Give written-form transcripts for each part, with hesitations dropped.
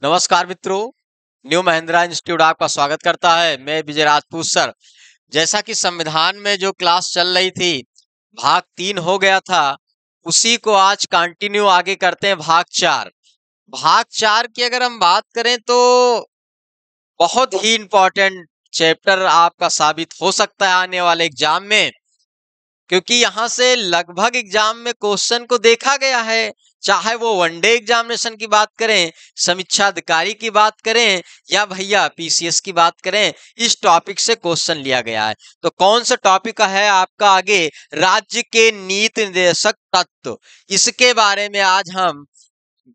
नमस्कार मित्रों, new Mahindra institute आपका स्वागत करता है। मैं विजय राजपूत सर। जैसा कि संविधान में जो क्लास चल रही थी, भाग 3 हो गया था, उसी को आज कंटिन्यू आगे करते हैं। भाग 4। भाग 4 की अगर हम बात करें तो बहुत ही इंपॉर्टेंट चैप्टर आपका साबित हो सकता है आने वाले एग्जाम में, क्योंकि यहाँ से लगभग एग्जाम में क्वेश्चन को देखा गया है। चाहे वो वनडे एग्जामिनेशन की बात करें, समीक्षा अधिकारी की बात करें, या भैया पीसीएस की बात करें, इस टॉपिक से क्वेश्चन लिया गया है। तो कौन सा टॉपिक है आपका आगे? राज्य के नीति निर्देशक तत्व। इसके बारे में आज हम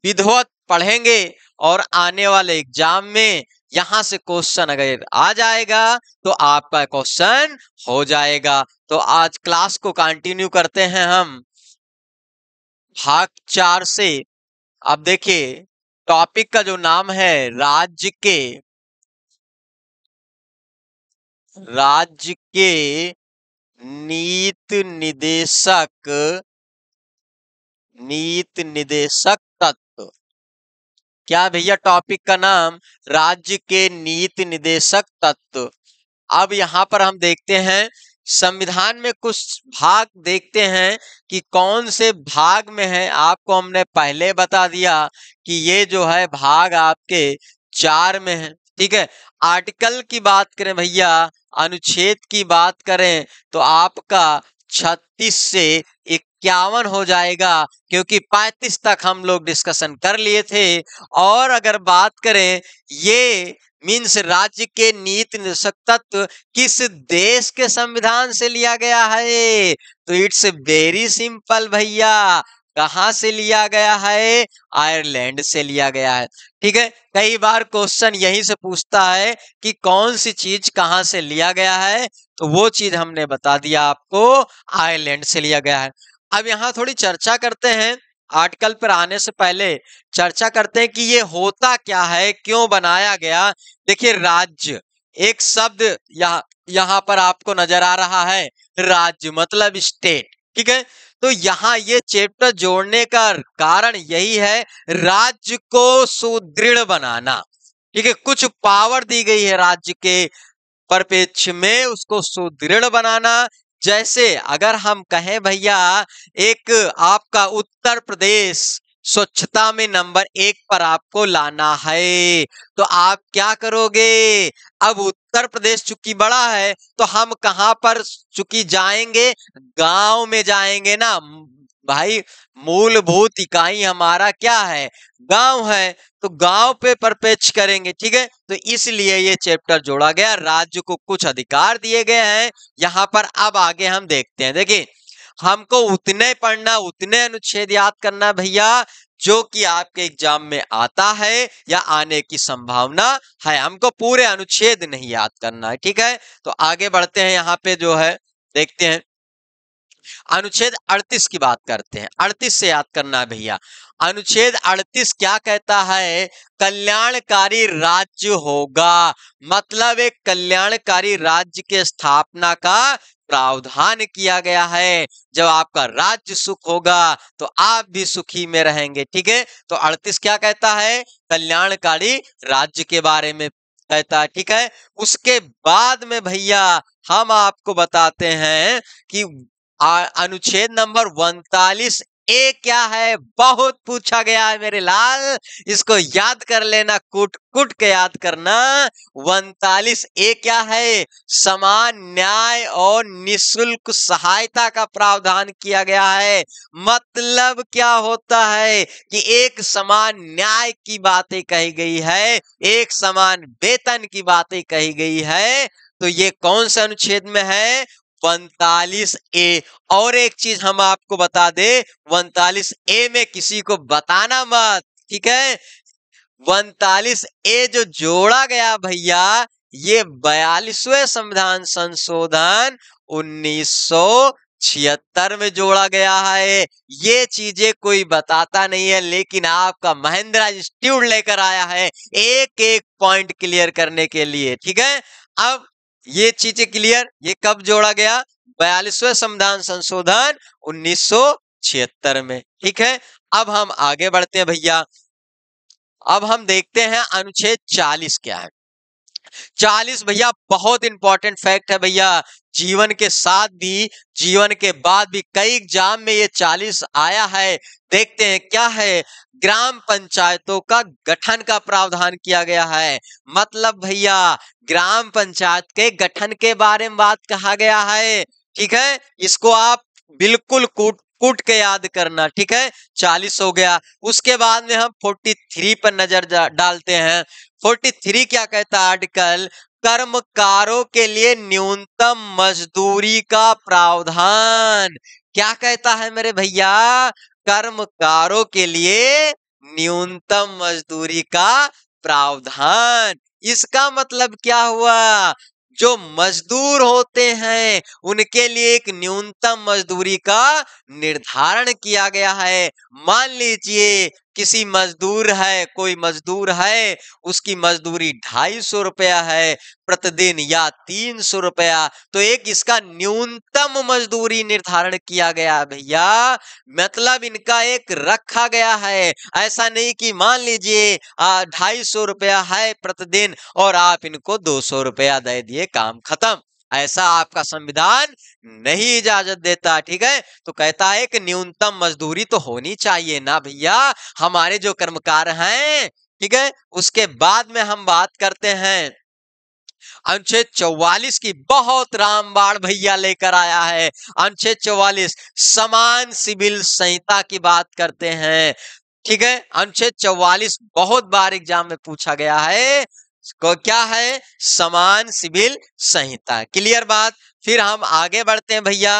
विधिवत पढ़ेंगे और आने वाले एग्जाम में यहां से क्वेश्चन अगर आ जाएगा तो आपका क्वेश्चन हो जाएगा। तो आज क्लास को कंटिन्यू करते हैं हम भाग 4 से। अब देखिए, टॉपिक का जो नाम है राज्य के नीति निर्देशक तत्व। क्या भैया? टॉपिक का नाम राज्य के नीति निर्देशक तत्व। अब यहाँ पर हम देखते हैं संविधान में कुछ भाग देखते हैं कि कौन से भाग में है। आपको हमने पहले बता दिया कि ये जो है भाग आपके 4 में है। ठीक है। आर्टिकल की बात करें भैया, अनुच्छेद की बात करें तो आपका 36 से 51 हो जाएगा, क्योंकि 35 तक हम लोग डिस्कशन कर लिए थे। और अगर बात करें ये मीन्स राज्य के नीति निर्देशक तत्व किस देश के संविधान से लिया गया है, तो इट्स वेरी सिंपल भैया। कहां से लिया गया है? आयरलैंड से लिया गया है। ठीक है। कई बार क्वेश्चन यहीं से पूछता है कि कौन सी चीज कहां से लिया गया है, तो वो चीज हमने बता दिया आपको, आयरलैंड से लिया गया है। अब यहाँ थोड़ी चर्चा करते हैं। आर्टिकल पर आने से पहले चर्चा करते हैं कि ये होता क्या है, क्यों बनाया गया। देखिए, राज्य एक शब्द यहाँ पर आपको नजर आ रहा है। राज्य मतलब स्टेट। ठीक है। तो यहाँ ये चैप्टर जोड़ने का कारण यही है, राज्य को सुदृढ़ बनाना। ठीक है। कुछ पावर दी गई है राज्य के परिप्रेक्ष्य में, उसको सुदृढ़ बनाना। जैसे अगर हम कहें भैया, एक आपका उत्तर प्रदेश स्वच्छता में नंबर 1 पर आपको लाना है, तो आप क्या करोगे? अब उत्तर प्रदेश चूंकि बड़ा है तो हम कहां पर चूंकि जाएंगे? गांव में जाएंगे ना भाई। मूलभूत इकाई हमारा क्या है? गांव है। तो गांव पे परिप्रेक्ष्य करेंगे। ठीक है। तो इसलिए ये चैप्टर जोड़ा गया। राज्य को कुछ अधिकार दिए गए हैं यहाँ पर। अब आगे हम देखते हैं। देखिए, हमको उतने पढ़ना, उतने अनुच्छेद याद करना भैया जो कि आपके एग्जाम में आता है या आने की संभावना है। हमको पूरे अनुच्छेद नहीं याद करना है। ठीक है। तो आगे बढ़ते हैं। यहाँ पे जो है देखते हैं, अनुच्छेद 38 की बात करते हैं। 38 से याद करना है भैया। अनुच्छेद 38 क्या कहता है? कल्याणकारी राज्य होगा। मतलब एक कल्याणकारी राज्य के स्थापना का प्रावधान किया गया है। जब आपका राज्य सुख होगा तो आप भी सुखी में रहेंगे। ठीक है। तो 38 क्या कहता है? कल्याणकारी राज्य के बारे में कहता है। ठीक है। उसके बाद में भैया हम आपको बताते हैं कि अनुच्छेद नंबर 39 ए क्या है? बहुत पूछा गया है मेरे लाल, इसको याद कर लेना, कुट कुट के याद करना। 39 ए क्या है? समान न्याय और निशुल्क सहायता का प्रावधान किया गया है। मतलब क्या होता है कि एक समान न्याय की बातें कही गई है, एक समान वेतन की बातें कही गई है। तो ये कौन से अनुच्छेद में है? 39 ए। और एक चीज हम आपको बता दे, 39 ए में किसी को बताना मत। ठीक है। 39 ए जो जोड़ा गया भैया, ये 42वें संविधान संशोधन 1976 में जोड़ा गया है। ये चीजें कोई बताता नहीं है, लेकिन आपका महिंद्रा इंस्टीट्यूट लेकर आया है एक एक पॉइंट क्लियर करने के लिए। ठीक है। अब ये चीजें क्लियर, ये कब जोड़ा गया? 42वें संविधान संशोधन 1976 में। ठीक है। अब हम आगे बढ़ते हैं भैया। अब हम देखते हैं अनुच्छेद 40 क्या है। 40 भैया बहुत इंपॉर्टेंट फैक्ट है भैया, जीवन के साथ भी जीवन के बाद भी कई एग्जाम में ये 40 आया है। देखते हैं क्या है। ग्राम पंचायतों का गठन का प्रावधान किया गया है। मतलब भैया ग्राम पंचायत के गठन के बारे में बात कहा गया है। ठीक है, इसको आप बिल्कुल कूट कूट के याद करना। ठीक है, 40 हो गया। उसके बाद में हम 43 पर नजर डालते हैं। 43 क्या कहता है आर्टिकल, कर्मकारों के लिए न्यूनतम मजदूरी का प्रावधान। क्या कहता है मेरे भैया, कर्मकारों के लिए न्यूनतम मजदूरी का प्रावधान। इसका मतलब क्या हुआ, जो मजदूर होते हैं उनके लिए एक न्यूनतम मजदूरी का निर्धारण किया गया है। मान लीजिए किसी मजदूर है, कोई मजदूर है, उसकी मजदूरी 250 रुपया है प्रतिदिन या 300 रुपया, तो एक इसका न्यूनतम मजदूरी निर्धारण किया गया भैया। मतलब इनका एक रखा गया है। ऐसा नहीं कि मान लीजिए 250 रुपया है प्रतिदिन और आप इनको 200 रुपया दे दिए, काम खत्म। ऐसा आपका संविधान नहीं इजाजत देता। ठीक है, तो कहता है कि न्यूनतम मजदूरी तो होनी चाहिए ना भैया हमारे जो कर्मकार हैं। ठीक है, उसके बाद में हम बात करते हैं अनुच्छेद 44 की। बहुत रामबाण भैया लेकर आया है। अनुच्छेद 44 समान सिविल संहिता की बात करते हैं। ठीक है, अनुच्छेद 44 बहुत बार एग्जाम में पूछा गया है। क्या है, समान सिविल संहिता। क्लियर बात। फिर हम आगे बढ़ते हैं भैया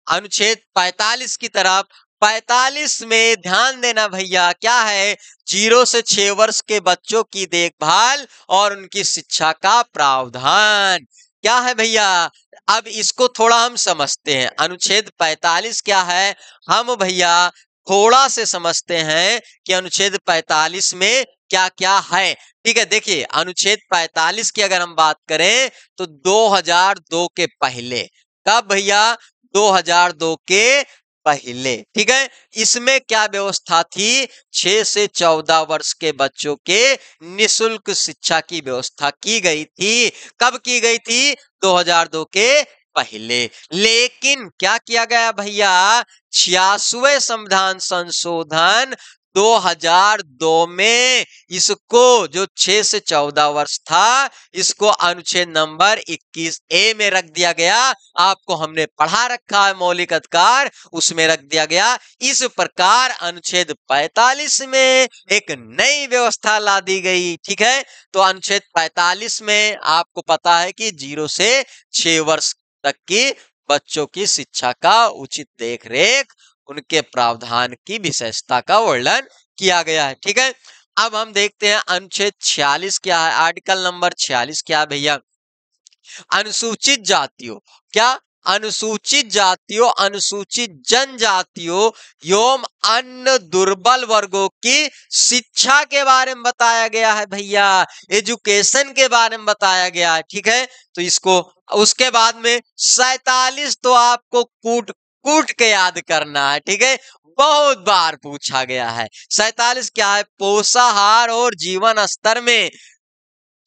अनुच्छेद 45 की तरफ। 45 में ध्यान देना भैया, क्या है, 0 से 6 वर्ष के बच्चों की देखभाल और उनकी शिक्षा का प्रावधान। क्या है भैया, अब इसको थोड़ा हम समझते हैं। अनुच्छेद 45 क्या है, हम भैया थोड़ा से समझते हैं कि अनुच्छेद 45 में क्या क्या है। ठीक है, देखिए अनुच्छेद 45 की अगर हम बात करें तो 2002 के पहले, कब भैया, 2002 के पहले। ठीक है, इसमें क्या व्यवस्था थी, 6 से 14 वर्ष के बच्चों के निशुल्क शिक्षा की व्यवस्था की गई थी। कब की गई थी, 2002 के पहले। लेकिन क्या किया गया भैया, 86वें संविधान संशोधन 2002 में इसको, जो 6 से 14 वर्ष था, इसको अनुच्छेद नंबर 21A में रख दिया गया। आपको हमने पढ़ा रखा है मौलिक अधिकार, उसमें रख दिया गया। इस प्रकार अनुच्छेद 45 में एक नई व्यवस्था ला दी गई। ठीक है, तो अनुच्छेद 45 में आपको पता है कि 0 से 6 वर्ष तक की बच्चों की शिक्षा का उचित देखरेख, उनके प्रावधान की विशेषता का वर्णन किया गया है। ठीक है, अब हम देखते हैं अनुच्छेद 46 क्या है। आर्टिकल नंबर 46 क्या है भैया, अनुसूचित जातियों, क्या, अनुसूचित जातियों, अनुसूचित जनजातियों एवं अन्य दुर्बल वर्गों की शिक्षा के बारे में बताया गया है भैया, एजुकेशन के बारे में बताया गया है। ठीक है, तो इसको, उसके बाद में 47 तो आपको कूट कूट के याद करना है। ठीक है, बहुत बार पूछा गया है। 47 क्या है, पोषाहार और जीवन स्तर में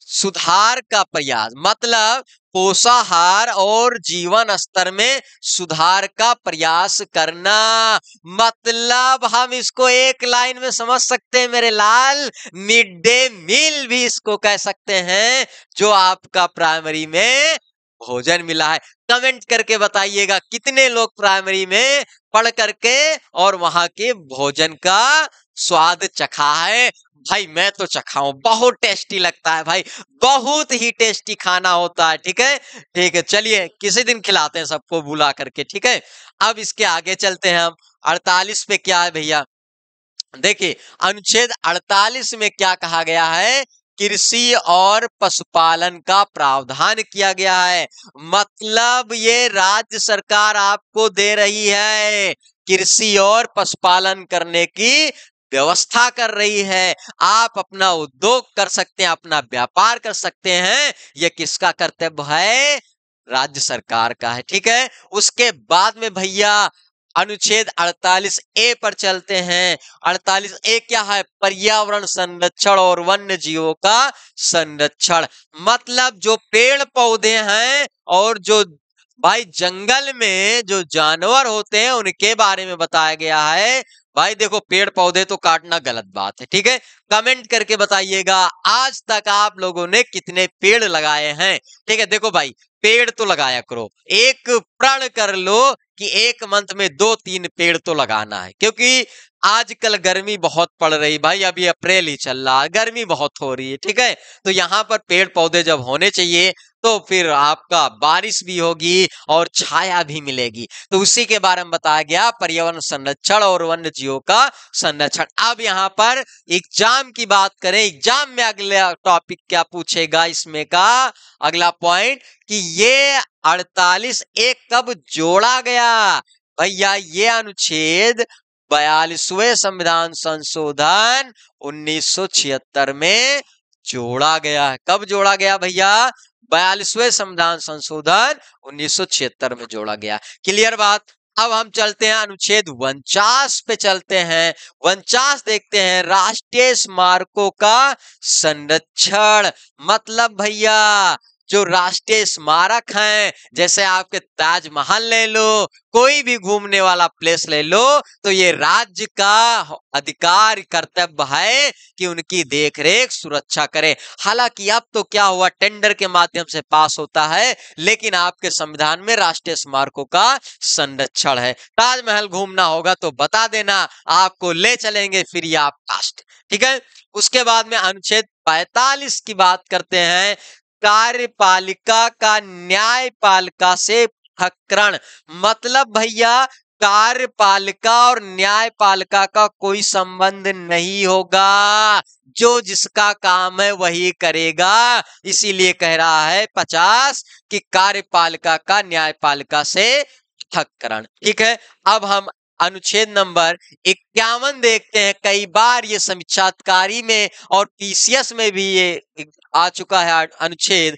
सुधार का प्रयास। मतलब पोषाहार और जीवन स्तर में सुधार का प्रयास करना। मतलब हम इसको एक लाइन में समझ सकते हैं मेरे लाल, मिड डे मील भी इसको कह सकते हैं, जो आपका प्राइमरी में भोजन मिला है। कमेंट करके बताइएगा कितने लोग प्राइमरी में पढ़ करके और वहां के भोजन का स्वाद चखा है। भाई मैं तो चखा हूं, बहुत टेस्टी लगता है भाई, बहुत ही टेस्टी खाना होता है। ठीक है, ठीक है, चलिए किसी दिन खिलाते हैं सबको बुला करके। ठीक है, अब इसके आगे चलते हैं हम। 48 पे क्या है भैया, देखिए अनुच्छेद 48 में क्या कहा गया है, कृषि और पशुपालन का प्रावधान किया गया है। मतलब ये राज्य सरकार आपको दे रही है, कृषि और पशुपालन करने की व्यवस्था कर रही है। आप अपना उद्योग कर सकते हैं, अपना व्यापार कर सकते हैं। यह किसका कर्तव्य है, राज्य सरकार का है। ठीक है, उसके बाद में भैया अनुच्छेद 48 ए पर चलते हैं। 48 ए क्या है? पर्यावरण संरक्षण और वन्य जीवों का संरक्षण। मतलब जो पेड़ पौधे हैं और जो भाई जंगल में जो जानवर होते हैं उनके बारे में बताया गया है। भाई देखो, पेड़ पौधे तो काटना गलत बात है, ठीक है। कमेंट करके बताइएगा आज तक आप लोगों ने कितने पेड़ लगाए हैं। ठीक है, देखो भाई, पेड़ तो लगाया करो, एक प्रण कर लो कि एक मंथ में 2-3 पेड़ तो लगाना है, क्योंकि आजकल गर्मी बहुत पड़ रही भाई। अभी अप्रैल ही चल रहा है, गर्मी बहुत हो रही है, ठीक है। तो यहाँ पर पेड़ पौधे जब होने चाहिए तो फिर आपका बारिश भी होगी और छाया भी मिलेगी। तो उसी के बारे में बताया गया, पर्यावरण संरक्षण और वन्य जीवों का संरक्षण। अब यहाँ पर एग्जाम की बात करें, एग्जाम में अगला टॉपिक क्या पूछेगा इसमें का अगला पॉइंट कि ये 48 एक कब जोड़ा गया? भैया ये अनुच्छेद 42वें संविधान संशोधन 1976 में जोड़ा गया है। कब जोड़ा गया भैया? 42वें संविधान संशोधन 1976 में जोड़ा गया। क्लियर बात। अब हम चलते हैं अनुच्छेद 49 पे चलते हैं। 49 देखते हैं, राष्ट्रीय स्मारकों का संरक्षण। मतलब भैया जो राष्ट्रीय स्मारक हैं, जैसे आपके ताजमहल ले लो, कोई भी घूमने वाला प्लेस ले लो, तो ये राज्य का अधिकार कर्तव्य है कि उनकी देखरेख सुरक्षा करे। हालांकि अब तो क्या हुआ, टेंडर के माध्यम से पास होता है, लेकिन आपके संविधान में राष्ट्रीय स्मारकों का संरक्षण है। ताजमहल घूमना होगा तो बता देना, आपको ले चलेंगे फ्री ऑफ कॉस्ट। ठीक है। उसके बाद में अनुच्छेद 45 की बात करते हैं, कार्यपालिका का न्यायपालिका से पृथक्करण। मतलब भैया कार्यपालिका और न्यायपालिका का कोई संबंध नहीं होगा, जो जिसका काम है वही करेगा। इसीलिए कह रहा है 50 कि कार्यपालिका का न्यायपालिका से पृथक्करण। ठीक है। अब हम अनुच्छेद नंबर 51 देखते हैं। कई बार ये समीक्षाधिकारी में और पीसीएस में भी ये आ चुका है अनुच्छेद।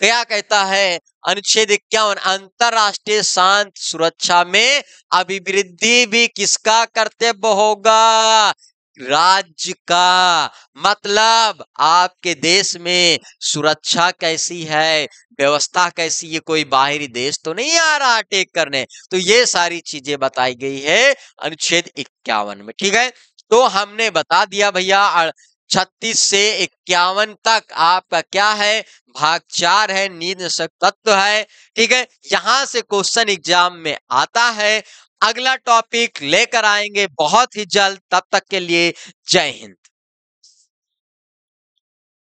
क्या कहता है अनुच्छेद 51? अंतरराष्ट्रीय शांति सुरक्षा में अभिवृद्धि भी किसका कर्तव्य होगा? राज्य का। मतलब आपके देश में सुरक्षा कैसी है, व्यवस्था कैसी है, कोई बाहरी देश तो नहीं आ रहा अटैक करने। तो ये सारी चीजें बताई गई है अनुच्छेद 51 में। ठीक है। तो हमने बता दिया भैया 36 से 51 तक आपका क्या है, भाग 4 है, नीति निषेध तत्व है। ठीक है। यहां से क्वेश्चन एग्जाम में आता है। अगला टॉपिक लेकर आएंगे बहुत ही जल्द। तब तक के लिए जय हिंद।